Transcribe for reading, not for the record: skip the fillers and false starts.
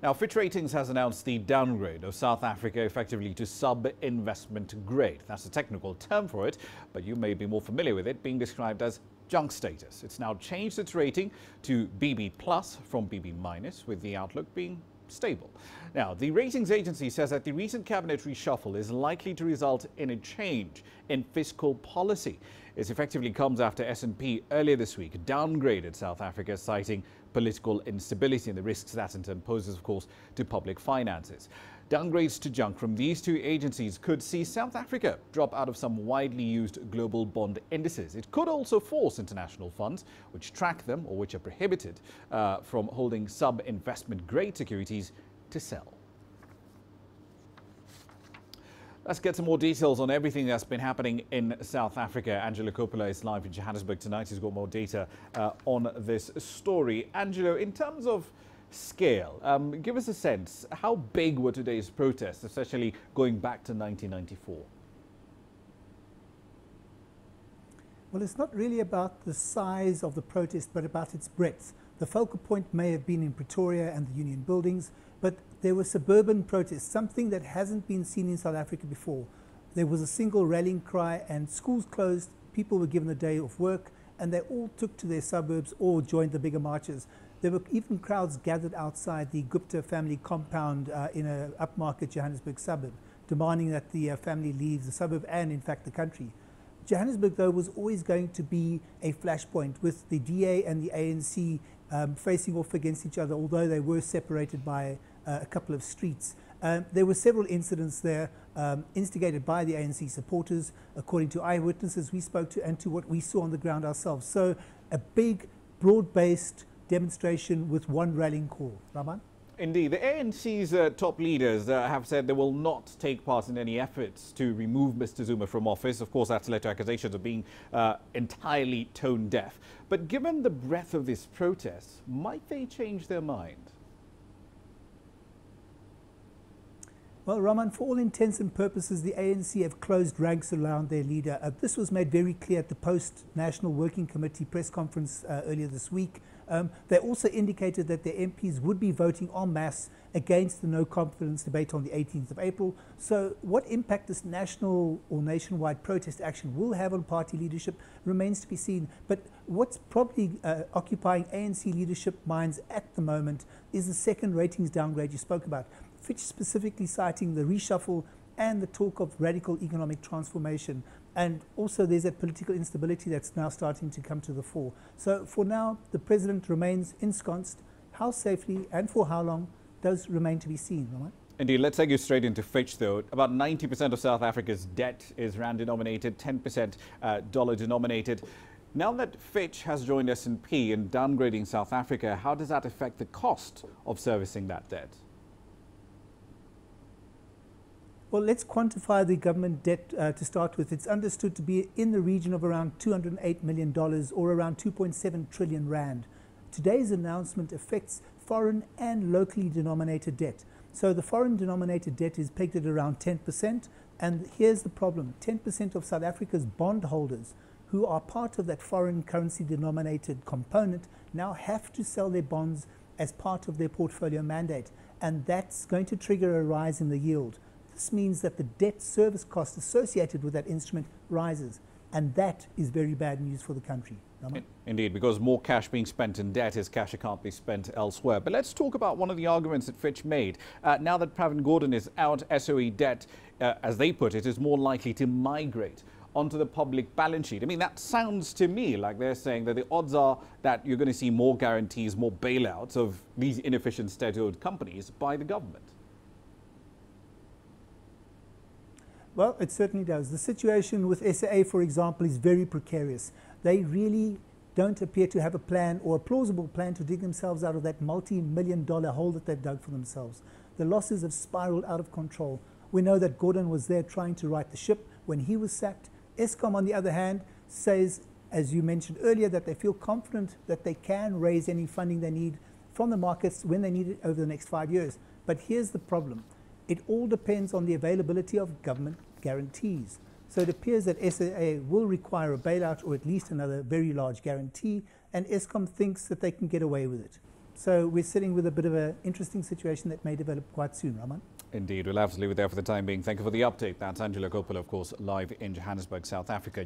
Now, Fitch Ratings has announced the downgrade of South Africa effectively to sub-investment grade. That's a technical term for it, but you may be more familiar with it being described as junk status. It's now changed its rating to BB plus from BB minus, with the outlook being stable. Now, the ratings agency says that the recent cabinet reshuffle is likely to result in a change in fiscal policy. It effectively comes after S&P earlier this week downgraded South Africa, citing political instability and the risks that in turn poses, of course, to public finances. Downgrades to junk from these two agencies could see South Africa drop out of some widely used global bond indices. It could also force international funds, which track them or which are prohibited from holding sub-investment grade securities, to sell. Let's get some more details on everything that's been happening in South Africa. Angelo Coppola is live in Johannesburg tonight. He's got more data on this story. Angelo, in terms of scale, give us a sense, how big were today's protests, especially going back to 1994? Well, it's not really about the size of the protest, but about its breadth. The focal point may have been in Pretoria and the Union buildings, but there were suburban protests, something that hasn't been seen in South Africa before. There was a single rallying cry and schools closed, people were given a day of work, and they all took to their suburbs or joined the bigger marches. There were even crowds gathered outside the Gupta family compound in an upmarket Johannesburg suburb, demanding that the family leave the suburb and, in fact, the country. Johannesburg, though, was always going to be a flashpoint, with the DA and the ANC facing off against each other, although they were separated by a couple of streets. There were several incidents there instigated by the ANC supporters, according to eyewitnesses we spoke to and to what we saw on the ground ourselves. So a big, broad-based demonstration with one rallying call. Raman? Indeed. The ANC's top leaders have said they will not take part in any efforts to remove Mr. Zuma from office. Of course, that's led to accusations of being entirely tone deaf. But given the breadth of this protest, might they change their mind? Well, Raman, for all intents and purposes, the ANC have closed ranks around their leader. This was made very clear at the post-National Working Committee press conference earlier this week. They also indicated that their MPs would be voting en masse against the no-confidence debate on the 18th of April. So what impact this national or nationwide protest action will have on party leadership remains to be seen. But what's probably occupying ANC leadership minds at the moment is the second ratings downgrade you spoke about. Fitch specifically citing the reshuffle and the talk of radical economic transformation. And also there's that political instability that's now starting to come to the fore. So for now, the president remains ensconced. How safely and for how long does remain to be seen, right? Indeed. Let's take you straight into Fitch, though. About 90% of South Africa's debt is rand denominated, 10% dollar denominated. Now that Fitch has joined S&P in downgrading South Africa, how does that affect the cost of servicing that debt? Well, let's quantify the government debt to start with. It's understood to be in the region of around $208 million or around 2.7 trillion rand. Today's announcement affects foreign and locally denominated debt. So the foreign denominated debt is pegged at around 10%. And here's the problem. 10% of South Africa's bondholders who are part of that foreign currency denominated component now have to sell their bonds as part of their portfolio mandate. And that's going to trigger a rise in the yield. This means that the debt service cost associated with that instrument rises, and that is very bad news for the country. Indeed, because more cash being spent in debt is cash that can't be spent elsewhere. But let's talk about one of the arguments that Fitch made. Now that Pravin Gordhan is out, SOE debt, as they put it, is more likely to migrate onto the public balance sheet. I mean, that sounds to me like they're saying that the odds are that you're going to see more guarantees, more bailouts of these inefficient state-owned companies by the government. Well, it certainly does. The situation with SAA, for example, is very precarious. They really don't appear to have a plan or a plausible plan to dig themselves out of that multi-million-dollar hole that they've dug for themselves. The losses have spiraled out of control. We know that Gordhan was there trying to right the ship when he was sacked. Eskom, on the other hand, says, as you mentioned earlier, that they feel confident that they can raise any funding they need from the markets when they need it over the next 5 years. But here's the problem. It all depends on the availability of government guarantees. So it appears that SAA will require a bailout or at least another very large guarantee, and Eskom thinks that they can get away with it. So we're sitting with a bit of an interesting situation that may develop quite soon, Raman. Indeed, we'll have to leave it there for the time being. Thank you for the update. That's Angela Gopal, of course, live in Johannesburg, South Africa.